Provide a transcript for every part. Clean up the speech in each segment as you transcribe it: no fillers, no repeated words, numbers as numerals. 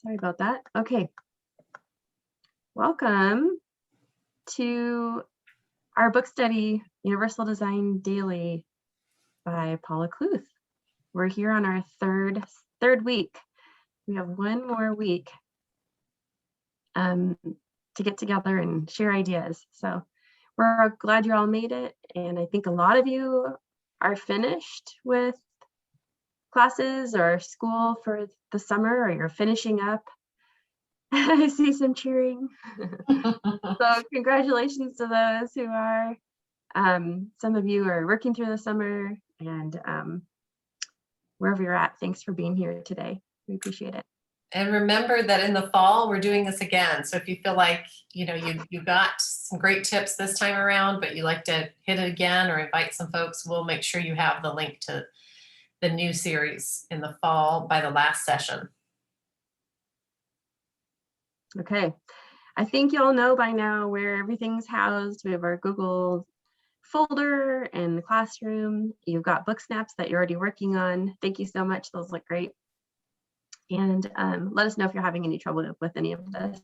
Sorry about that. Okay. Welcome to our book study, Universal Design Daily by Paula Kluth. We're here on our third week. We have one more week to get together and share ideas. So we're glad you all made it. And I think a lot of you are finished with classes or school for the summer, or you're finishing up. I see some cheering. So congratulations to those who are. Some of you are working through the summer, and wherever you're at, thanks for being here today. We appreciate it. And remember that in the fall, we're doing this again. So if you feel like, you got some great tips this time around, but you like to hit it again or invite some folks, we'll make sure you have the link to the new series in the fall by the last session. Okay. I think you all know by now where everything's housed. We have our Google folder and the classroom. You've got book snaps that you're already working on. Thank you so much. Those look great. And let us know if you're having any trouble with any of this.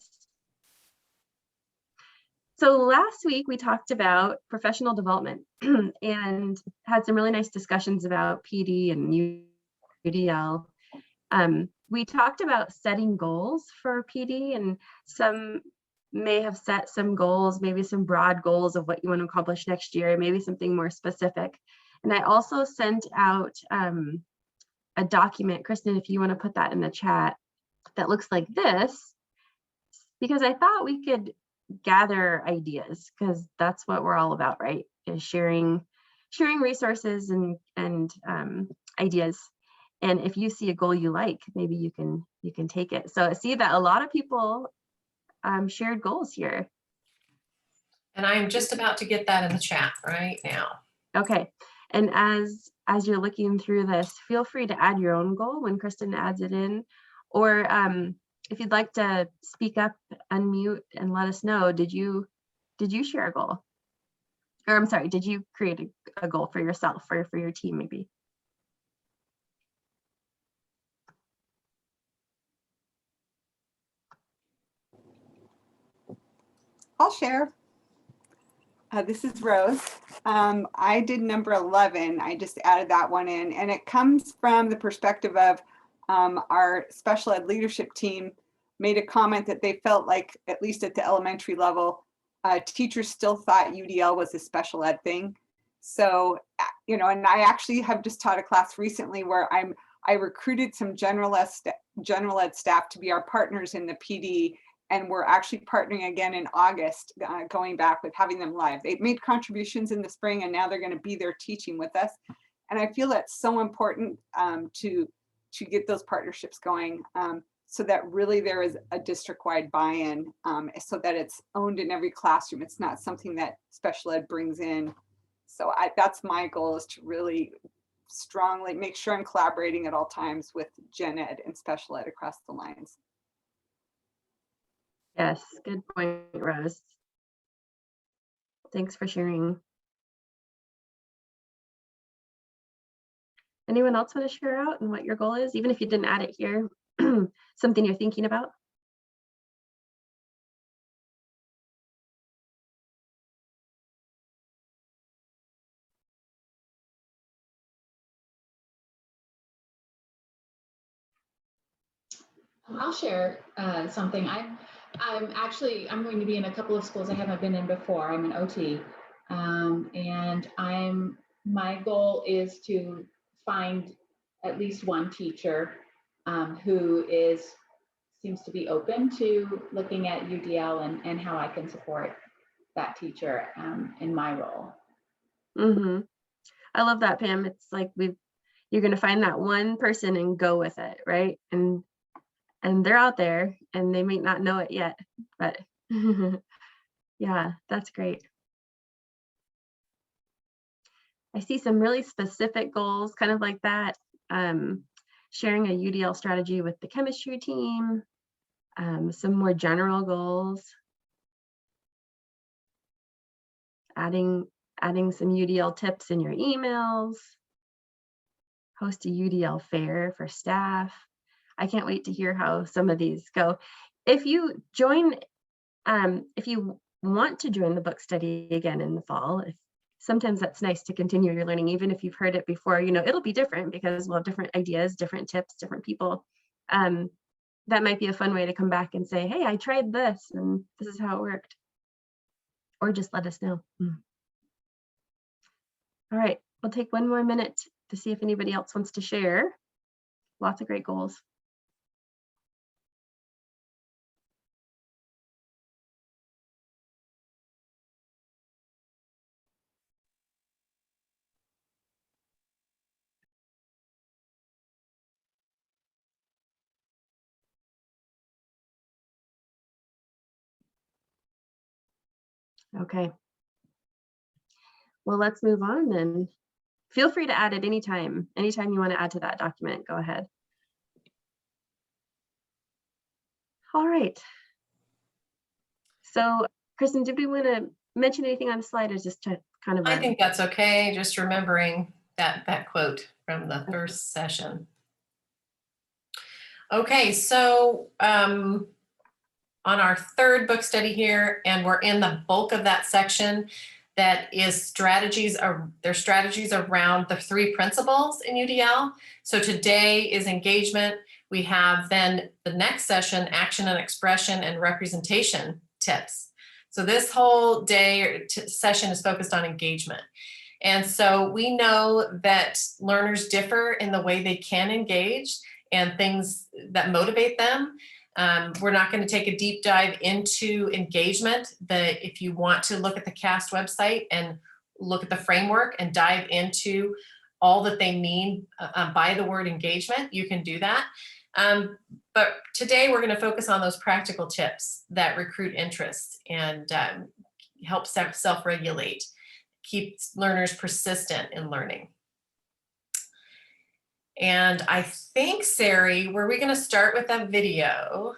So last week we talked about professional development and had some really nice discussions about PD and UDL. We talked about setting goals for PD, and some may have set some goals, maybe some broad goals of what you want to accomplish next year, maybe something more specific. And I also sent out a document, Kristen, if you want to put that in the chat, that looks like this, because I thought we could gather ideas, because that's what we're all about, right? Is sharing resources and ideas. And if you see a goal you like, maybe you can take it. So I see that a lot of people shared goals here. And I'm just about to get that in the chat right now. Okay. And as you're looking through this, feel free to add your own goal when Kristen adds it in. Or if you'd like to speak up, unmute, and let us know, did you share a goal? Or I'm sorry, did you create a goal for yourself or for your team maybe? I'll share. This is Rose. I did number 11. I just added that one in, and it comes from the perspective of our special ed leadership team made a comment that they felt like, at least at the elementary level, teachers still thought UDL was a special ed thing. So, and I actually have just taught a class recently where I recruited some general ed staff to be our partners in the PD. And we're actually partnering again in August, going back with having them live. They've made contributions in the spring, and now they're going to be there teaching with us. And I feel that's so important to get those partnerships going, so that really there is a district-wide buy-in, so that it's owned in every classroom. It's not something that special ed brings in. So that's my goal, is to really strongly make sure I'm collaborating at all times with gen ed and special ed across the lines. Yes, good point, Rose. Thanks for sharing. Anyone else want to share out and what your goal is, even if you didn't add it here, something you're thinking about? I'll share something. I'm going to be in a couple of schools I haven't been in before. I'm an OT, and my goal is to find at least one teacher who seems to be open to looking at UDL and how I can support that teacher in my role. Mm-hmm. I love that, Pam. It's like you're going to find that one person and go with it, right? And they're out there and they may not know it yet, but yeah, that's great. I see some really specific goals, kind of like that. Sharing a UDL strategy with the chemistry team, some more general goals, adding some UDL tips in your emails, host a UDL fair for staff. I can't wait to hear how some of these go. If you join, if you want to join the book study again in the fall, sometimes that's nice to continue your learning, even if you've heard it before. It'll be different because we'll have different ideas, different tips, different people. That might be a fun way to come back and say, hey, I tried this and this is how it worked. Or just let us know. All right, we'll take one more minute to see if anybody else wants to share. Lots of great goals. Okay. Well, let's move on then. Feel free to add at any time. Anytime you want to add to that document, go ahead. All right. So, Kristen, did we want to mention anything on the slide, or just to kind of? I think that's okay. Just remembering that quote from the first session. Okay, so on our third book study here, and we're in the bulk of that section, that is strategies around the 3 principles in UDL. So today is engagement. We have then the next session, action and expression and representation tips. So this whole day session is focused on engagement. And so we know that learners differ in the way they can engage and things that motivate them. We're not going to take a deep dive into engagement. If you want to look at the CAST website and look at the framework and dive into all that they mean by the word engagement, you can do that. But today we're going to focus on those practical tips that recruit interest and help self-regulate, keep learners persistent in learning. And I think, Sari, were we going to start with a video?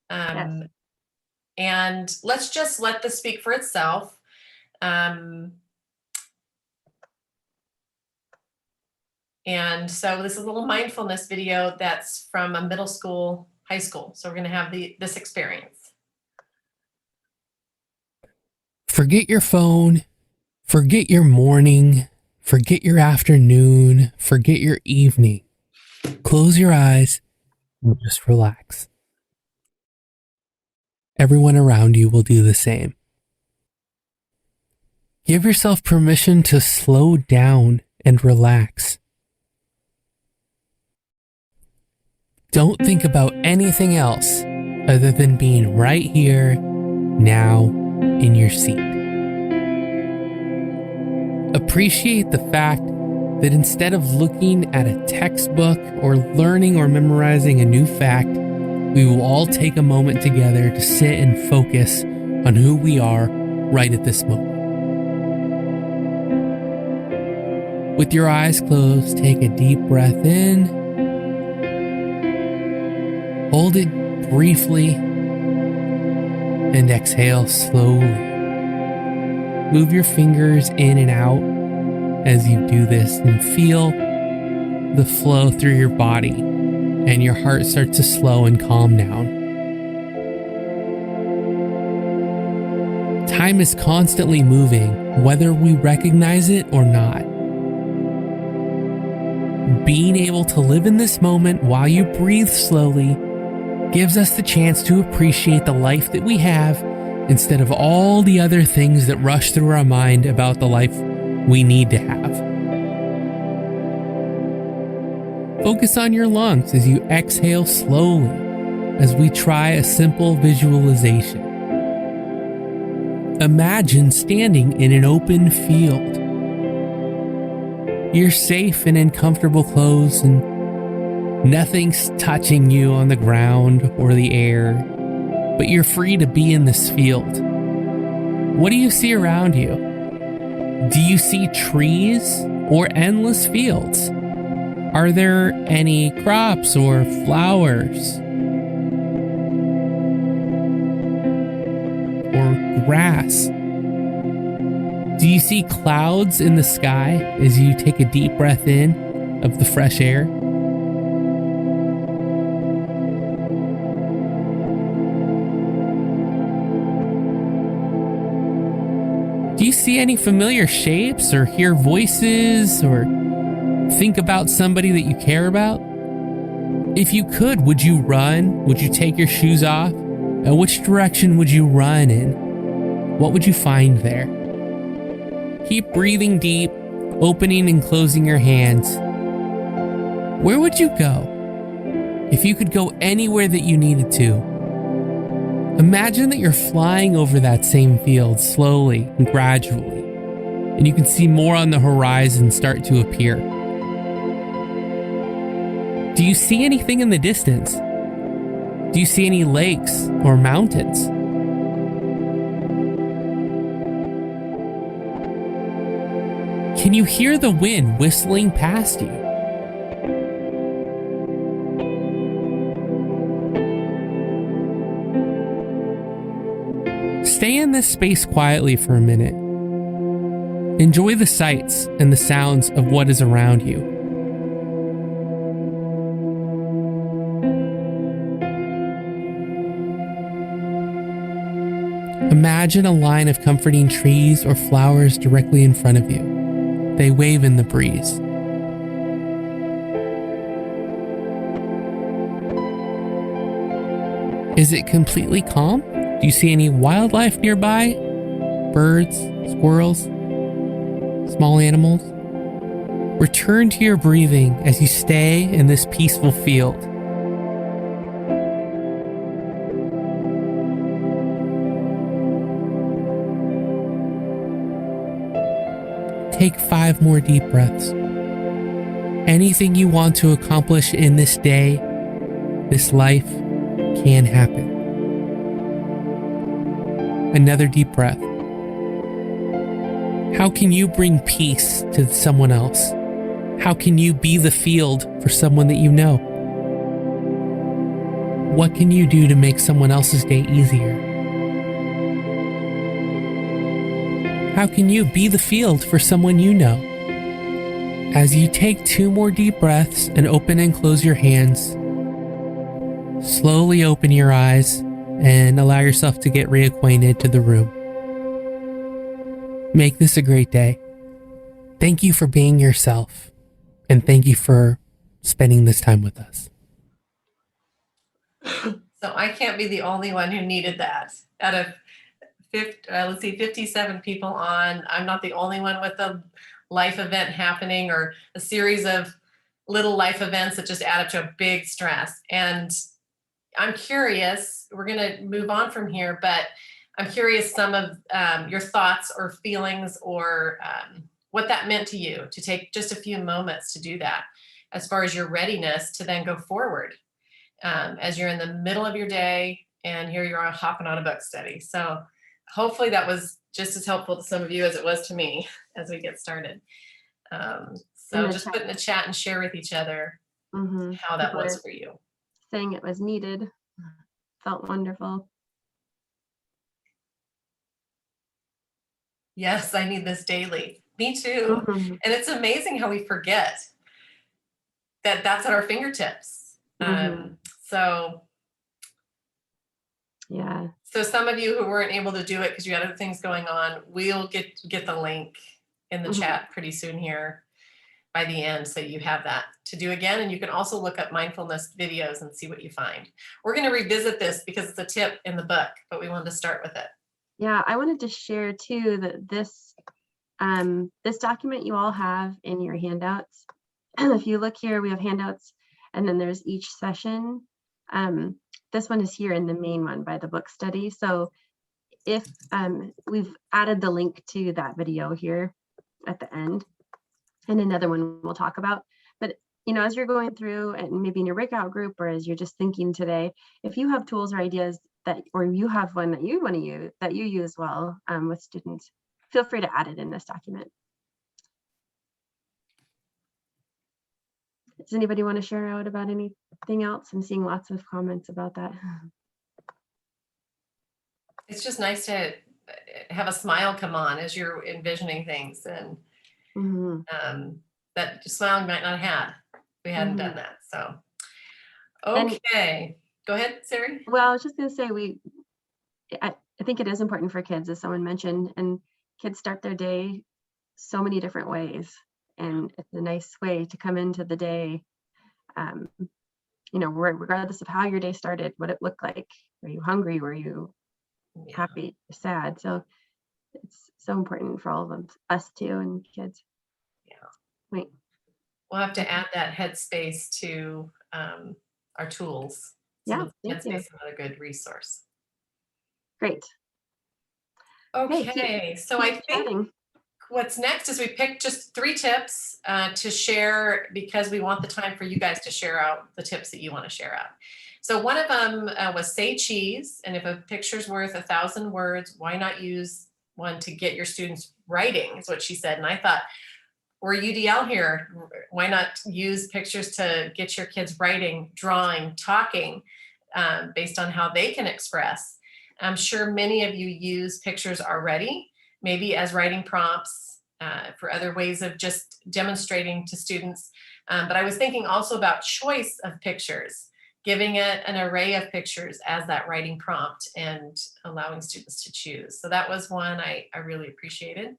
Yes. And let's just let this speak for itself. And so this is a little mindfulness video that's from a middle school, high school. So we're going to have this experience. Forget your phone, forget your morning, forget your afternoon, forget your evening. Close your eyes and just relax. Everyone around you will do the same. Give yourself permission to slow down and relax. Don't think about anything else other than being right here, now, in your seat. Appreciate the fact that instead of looking at a textbook or learning or memorizing a new fact, we will all take a moment together to sit and focus on who we are right at this moment. With your eyes closed, take a deep breath in. Hold it briefly and exhale slowly. Move your fingers in and out as you do this and feel the flow through your body and your heart starts to slow and calm down. Time is constantly moving, whether we recognize it or not. Being able to live in this moment while you breathe slowly gives us the chance to appreciate the life that we have instead of all the other things that rush through our mind about the life we need to have. Focus on your lungs as you exhale slowly as we try a simple visualization. Imagine standing in an open field. You're safe and in comfortable clothes and nothing's touching you on the ground or the air, but you're free to be in this field. What do you see around you? Do you see trees or endless fields? Are there any crops or flowers? Or grass? Do you see clouds in the sky as you take a deep breath in of the fresh air? see any familiar shapes or hear voices or think about somebody that you care about? If you could, would you run? Would you take your shoes off? And which direction would you run in? What would you find there? Keep breathing deep, opening and closing your hands. Where would you go? If you could go anywhere that you needed to, imagine that you're flying over that same field slowly and gradually, and you can see more on the horizon start to appear. Do you see anything in the distance? Do you see any lakes or mountains? Can you hear the wind whistling past you? Stay in this space quietly for a minute. Enjoy the sights and the sounds of what is around you. Imagine a line of comforting trees or flowers directly in front of you. They wave in the breeze. Is it completely calm? Do you see any wildlife nearby? Birds, squirrels, small animals? Return to your breathing as you stay in this peaceful field. Take 5 more deep breaths. Anything you want to accomplish in this day, this life, can happen. Another deep breath. How can you bring peace to someone else? How can you be the field for someone that you know? What can you do to make someone else's day easier? How can you be the field for someone you know? As you take 2 more deep breaths and open and close your hands, slowly open your eyes and allow yourself to get reacquainted to the room. Make this a great day. Thank you for being yourself, and thank you for spending this time with us. So I can't be the only one who needed that. Out of 57 people on, I'm not the only one with a life event happening or a series of little life events that just add up to a big stress. And I'm curious, we're going to move on from here, but I'm curious some of your thoughts or feelings or what that meant to you to take just a few moments to do that, as far as your readiness to then go forward as you're in the middle of your day and here you're hopping on a book study. So hopefully that was just as helpful to some of you as it was to me as we get started. So just put in the chat and share with each other how that was for you. Saying it was needed. Felt wonderful. Yes, I need this daily. Me too. And it's amazing how we forget that that's at our fingertips. So yeah. So some of you who weren't able to do it because you had other things going on, we'll get the link in the chat pretty soon here by the end, so you have that to do again. And you can also look up mindfulness videos and see what you find. We're going to revisit this because it's a tip in the book, but we wanted to start with it. Yeah, I wanted to share too that this document you all have in your handouts. If you look here, we have handouts, and then there's each session. This one is here in the main one by the book study. So if we've added the link to that video here at the end, and another one we'll talk about. But you know, as you're going through and maybe in your breakout group or as you're just thinking today, if you have tools or ideas that, or you have one that you want to use, that you use well with students, feel free to add it in this document. Does anybody want to share out about anything else? I'm seeing lots of comments about that. It's just nice to have a smile come on as you're envisioning things, and that smile might not have had if we hadn't done that. So, okay. Go ahead, Sari. Well, I was just going to say, I think it is important for kids, as someone mentioned, and kids start their day so many different ways, and it's a nice way to come into the day, regardless of how your day started, what it looked like. Were you hungry? Were you Yeah. happy, sad? So it's so important for all of them, us too, and kids. Yeah. Wait. We'll have to add that headspace to our tools. Yeah, thank you. Headspace is another good resource. Great. Okay, so I think chatting. what's next is we picked just 3 tips to share, because we want the time for you guys to share out the tips that you want to share out. So one of them was say cheese, and if a picture's worth 1,000 words, why not use one to get your students writing, is what she said. And I thought, we're UDL here. Why not use pictures to get your kids writing, drawing, talking, based on how they can express? I'm sure many of you use pictures already, maybe as writing prompts for other ways of just demonstrating to students. But I was thinking also about choice of pictures, giving it an array of pictures as that writing prompt and allowing students to choose. So that was one I really appreciated.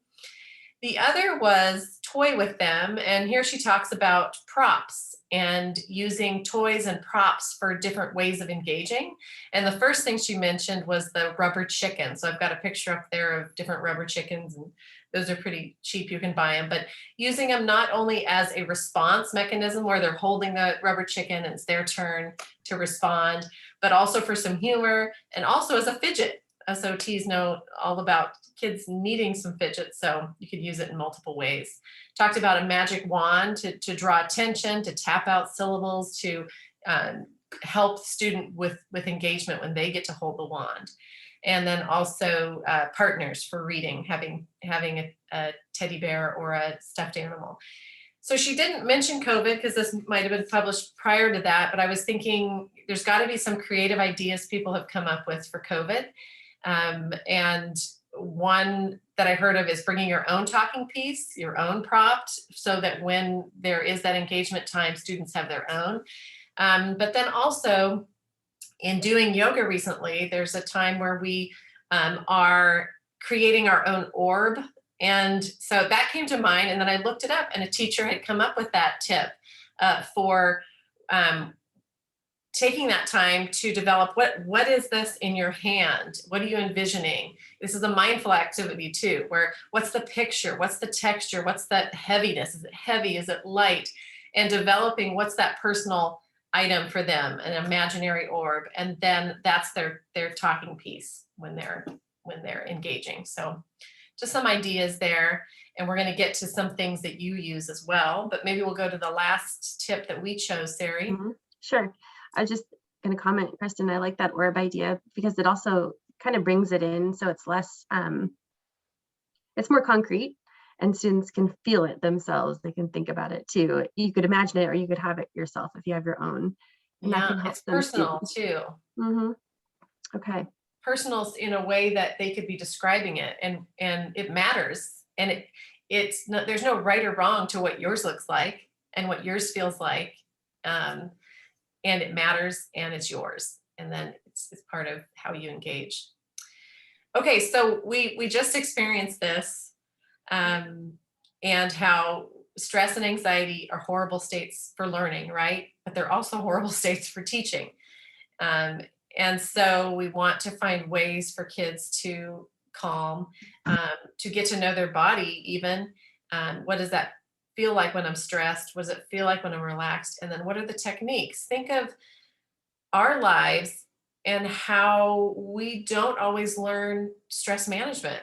The other was toy with them. And here she talks about props and using toys and props for different ways of engaging. And the first thing she mentioned was the rubber chicken. So I've got a picture up there of different rubber chickens, and those are pretty cheap. You can buy them, but using them not only as a response mechanism where they're holding the rubber chicken and it's their turn to respond, but also for some humor and also as a fidget. SOTs know all about kids needing some fidgets, so you could use it in multiple ways. Talked about a magic wand to draw attention, to tap out syllables, to help student with engagement when they get to hold the wand. And then also partners for reading, having a teddy bear or a stuffed animal. So she didn't mention COVID because this might have been published prior to that, but I was thinking there's got to be some creative ideas people have come up with for COVID. And one that I heard of is bringing your own talking piece, your own prompt, so that when there is that engagement time, students have their own. But then also in doing yoga recently, there's a time where we are creating our own orb. And so that came to mind. And then I looked it up, and a teacher had come up with that tip for taking that time to develop what is this in your hand? What are you envisioning? This is a mindful activity too, where what's the picture? What's the texture? What's that heaviness? Is it heavy? Is it light? And developing what's that personal item for them, an imaginary orb. And then that's their talking piece when they're engaging. So just some ideas there. And we're going to get to some things that you use as well, but maybe we'll go to the last tip that we chose, Sari. Mm-hmm. Sure. I was just going to comment, Kristen, I like that orb idea because it also kind of brings it in. So it's less, it's more concrete, and students can feel it themselves. They can think about it too. You could imagine it, or you could have it yourself if you have your own. And that can help it's personal too. Mm-hmm. Okay. Personal in a way that they could be describing it, and it matters. And it's not, there's no right or wrong to what yours looks like and what yours feels like. And it matters, and it's yours. And then it's part of how you engage. Okay, so we just experienced this, and how stress and anxiety are horrible states for learning, right? But they're also horrible states for teaching. And so we want to find ways for kids to calm, to get to know their body even. What does that feel like when I'm stressed? What does it feel like when I'm relaxed? And then what are the techniques? Think of our lives and how we don't always learn stress management.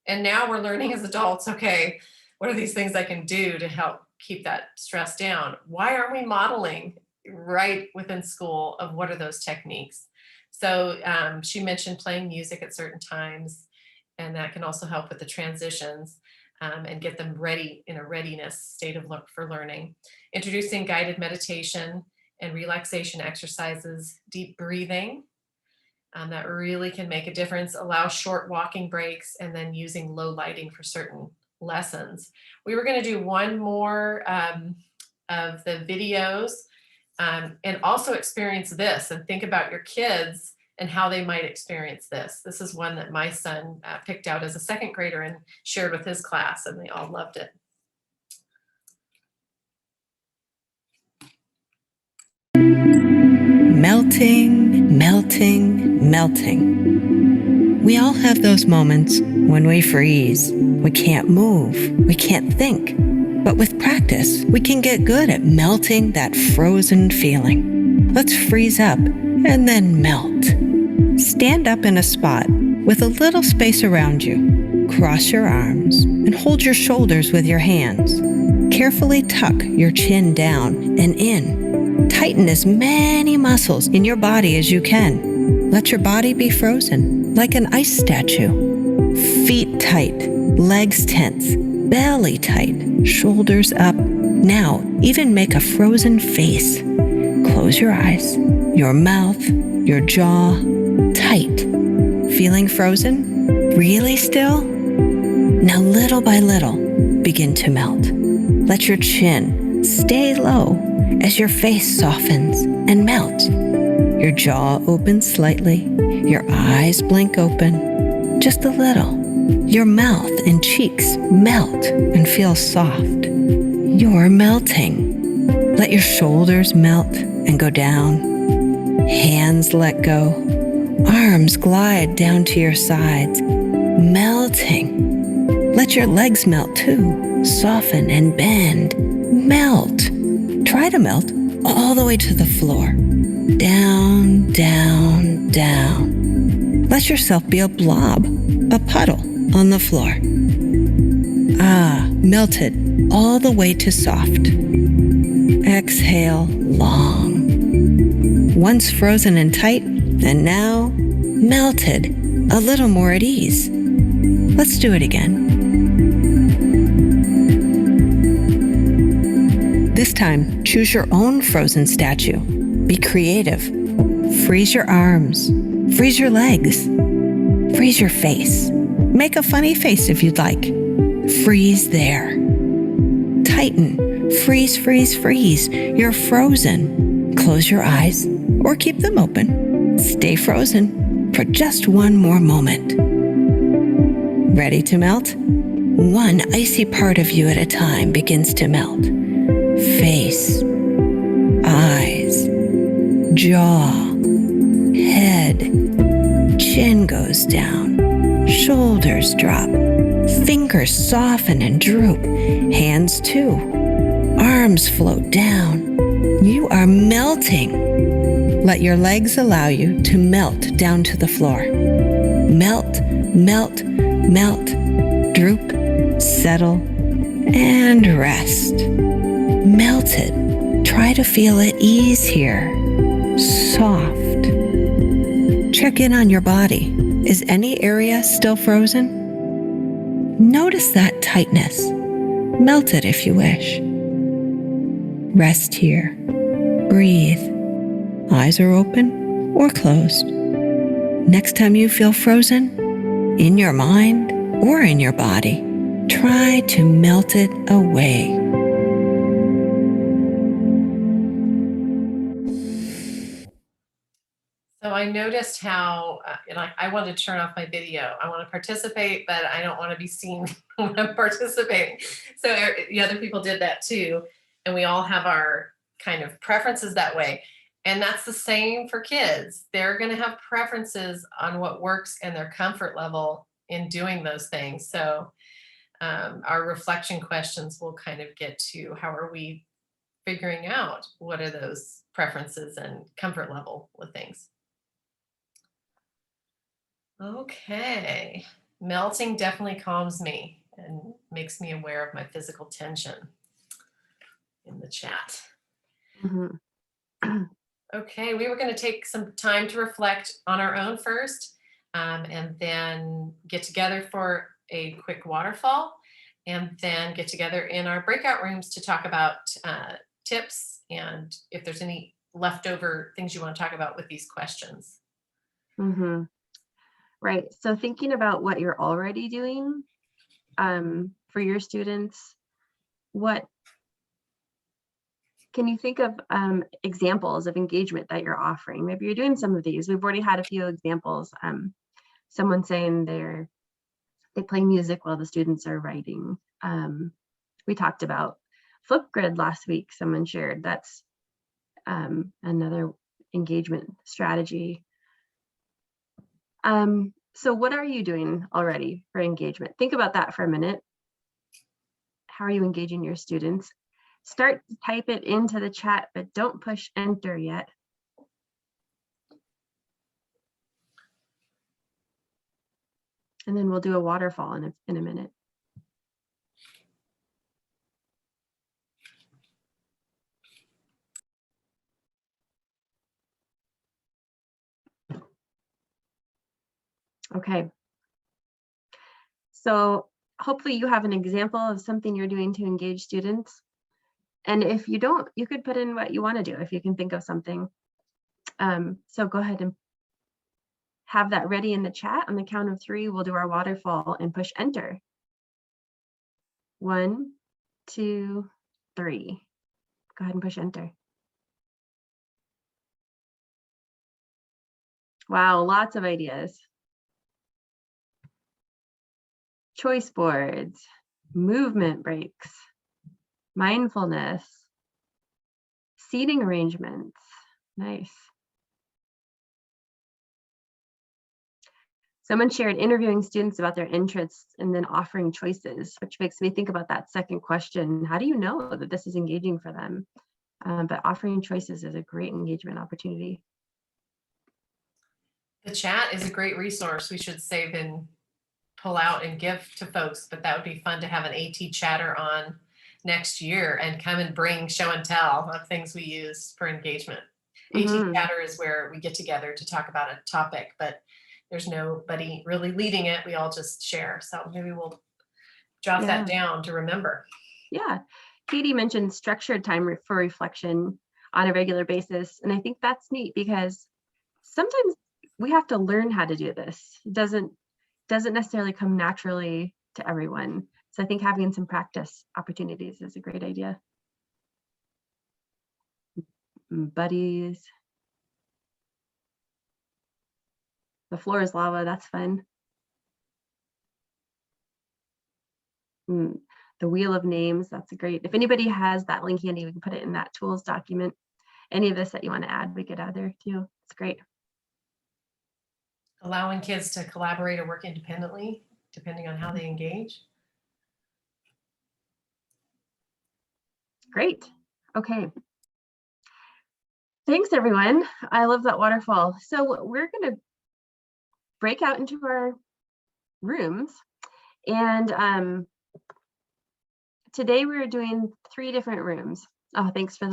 And now we're learning as adults, okay, what are these things I can do to help keep that stress down? Why aren't we modeling right within school of what are those techniques? So she mentioned playing music at certain times, and that can also help with the transitions. And get them ready in a readiness state of for learning. Introducing guided meditation and relaxation exercises, deep breathing, that really can make a difference. Allow short walking breaks, and then using low lighting for certain lessons. We were going to do one more of the videos, and also experience this and think about your kids and how they might experience this. This is one that my son picked out as a second grader and shared with his class, and they all loved it. Melting, melting, melting. We all have those moments when we freeze. We can't move. We can't think. But with practice, we can get good at melting that frozen feeling. Let's freeze up and then melt. Stand up in a spot with a little space around you. Cross your arms and hold your shoulders with your hands. Carefully tuck your chin down and in. Tighten as many muscles in your body as you can. Let your body be frozen like an ice statue. Feet tight, legs tense, belly tight, shoulders up. Now, even make a frozen face. Close your eyes, your mouth, your jaw tight. Feeling frozen? Really still? Now, little by little, begin to melt. Let your chin stay low as your face softens and melts. Your jaw opens slightly, your eyes blink open, just a little. Your mouth and cheeks melt and feel soft. You're melting. Let your shoulders melt and go down. Hands let go. Arms glide down to your sides, melting. Let your legs melt too. Soften and bend. Melt. Try to melt all the way to the floor. Down, down, down. Let yourself be a blob, a puddle on the floor. Melted all the way to soft. Exhale long. Once frozen and tight, and now melted, a little more at ease. Let's do it again. This time, choose your own frozen statue. Be creative. Freeze your arms. Freeze your legs. Freeze your face. Make a funny face if you'd like. Freeze there. Tighten. Freeze, freeze, freeze. You're frozen. Close your eyes or keep them open. Stay frozen for just one more moment. Ready to melt? One icy part of you at a time begins to melt. Face, eyes, jaw, head, chin goes down, shoulders drop, fingers soften and droop, hands too, arms float down. You are melting. Let your legs allow you to melt down to the floor. Melt, melt, melt, droop, settle, and rest. Melted. Try to feel at ease here. Soft. Check in on your body. Is any area still frozen? Notice that tightness. Melt it if you wish. Rest here. Breathe. Eyes are open or closed. Next time you feel frozen, in your mind or in your body, try to melt it away. So I noticed how, I want to turn off my video. I want to participate, but I don't want to be seen when I'm participating. So the other people did that too. And we all have our kind of preferences that way. And that's the same for kids. They're going to have preferences on what works and their comfort level in doing those things. So our reflection questions will kind of get to how are we figuring out what are those preferences and comfort level with things. Okay, melting definitely calms me and makes me aware of my physical tension in the chat. Mm-hmm. Okay, we were going to take some time to reflect on our own first, and then get together for a quick waterfall, and then get together in our breakout rooms to talk about tips and if there's any leftover things you want to talk about with these questions. Mm-hmm. Right. So thinking about what you're already doing for your students, what can you think of examples of engagement that you're offering? Maybe you're doing some of these. We've already had a few examples. Someone saying they play music while the students are writing. We talked about Flipgrid last week. Someone shared that's another engagement strategy. So what are you doing already for engagement? Think about that for a minute. How are you engaging your students? Start to type it into the chat, but don't push enter yet. And then we'll do a waterfall in a minute. Okay. So hopefully you have an example of something you're doing to engage students. And if you don't, you could put in what you want to do if you can think of something. So go ahead and have that ready in the chat. On the count of 3, we'll do our waterfall and push enter. 1, 2, 3. Go ahead and push enter. Wow, lots of ideas. Choice boards, movement breaks, mindfulness, seating arrangements. Nice. Someone shared interviewing students about their interests and then offering choices, which makes me think about that second question. How do you know that this is engaging for them? But offering choices is a great engagement opportunity. The chat is a great resource we should save and pull out and give to folks, but that would be fun to have an AT chatter on next year and come and bring show and tell of things we use for engagement. AT chatter is where we get together to talk about a topic, but there's nobody really leading it. We all just share. So maybe we'll jot that down to remember. Yeah. Katie mentioned structured time for reflection on a regular basis. And I think that's neat because sometimes we have to learn how to do this. It doesn't necessarily come naturally to everyone. So I think having some practice opportunities is a great idea. Buddies. The floor is lava, that's fun. The wheel of names, that's great. If anybody has that link handy, we can put it in that tools document. Any of this that you want to add, we could add there too. It's great. Allowing kids to collaborate or work independently, depending on how they engage. Great. Okay. Thanks, everyone. I love that waterfall. So we're going to break out into our rooms. And today we're doing 3 different rooms. Oh, thanks for the